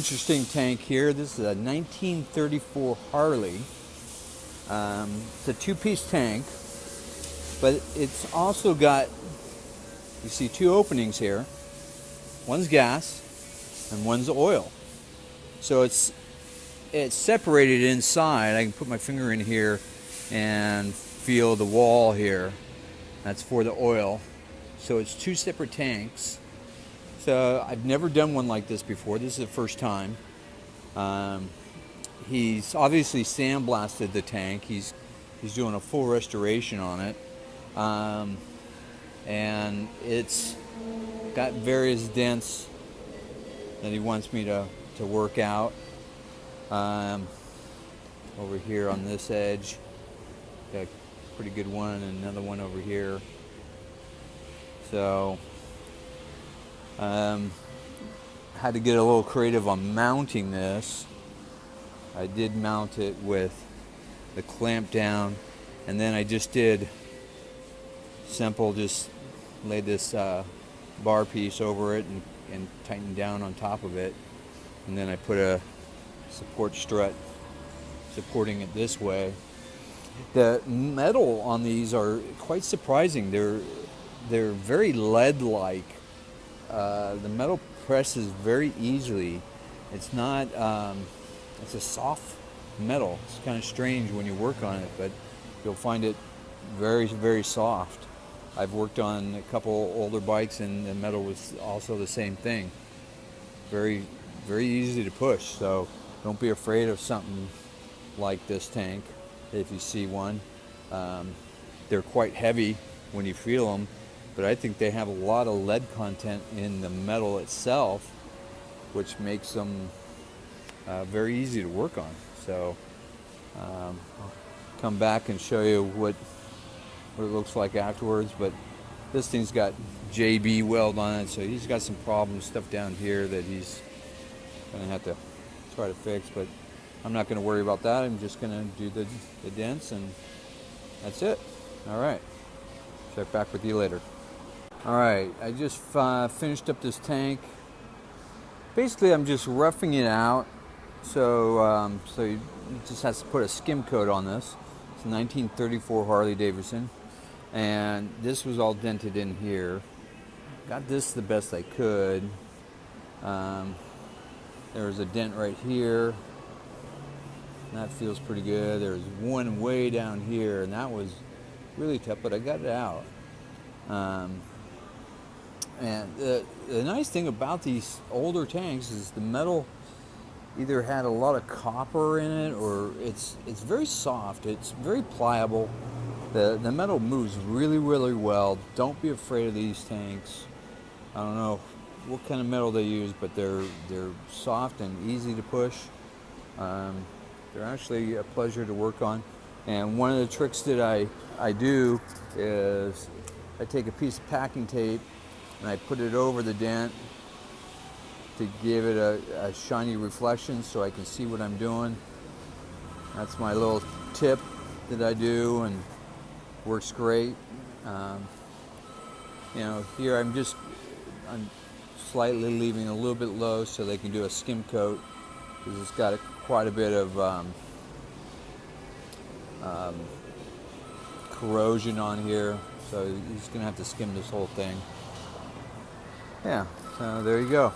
interesting tank here. This is a 1934 Harley. It's a two-piece tank, but it's also got, you see two openings here. One's gas and one's oil. So it's separated inside. I can put my finger in here and feel the wall here. That's for the oil. So it's two separate tanks. So I've never done one like this before. This is the first time. He's obviously sandblasted the tank. He's doing a full restoration on it. And it's got various dents that he wants me to work out. Over here on this edge, got a pretty good one, and another one over here. So had to get a little creative on mounting this. I did mount it with the clamp down, and then I just did simple, just laid this bar piece over it and tightened down on top of it, and then I put a support strut supporting it this way. The metal on these are quite surprising. They're very lead-like. The metal presses very easily. It's not. It's a soft metal. It's kind of strange when you work on it, but you'll find it very, very soft. I've worked on a couple older bikes, and the metal was also the same thing. Very, very easy to push. So don't be afraid of something like this tank if you see one. They're quite heavy when you feel them, but I think they have a lot of lead content in the metal itself, which makes them very easy to work on. So I'll come back and show you what it looks like afterwards. But this thing's got JB weld on it, so he's got some problems, stuff down here that he's gonna have to try to fix, but I'm not going to worry about that. I'm just going to do the dents, and that's it. All right. Check back with you later. All right. I just finished up this tank. Basically, I'm just roughing it out. So you just has to put a skim coat on this. It's a 1934 Harley-Davidson, and this was all dented in here. Got this the best I could. There's a dent right here. That feels pretty good. There's one way down here, and that was really tough, but I got it out. And the nice thing about these older tanks is the metal either had a lot of copper in it, or it's very soft. It's very pliable. The metal moves really, really well. Don't be afraid of these tanks. I don't know what kind of metal they use, but they're soft and easy to push. They're actually a pleasure to work on. And one of the tricks that I do is I take a piece of packing tape and I put it over the dent to give it a shiny reflection so I can see what I'm doing. That's my little tip that I do, and works great. Here I'm slightly leaving a little bit low so they can do a skim coat, because it's got quite a bit of corrosion on here, so he's gonna have to skim this whole thing. Yeah, so there you go.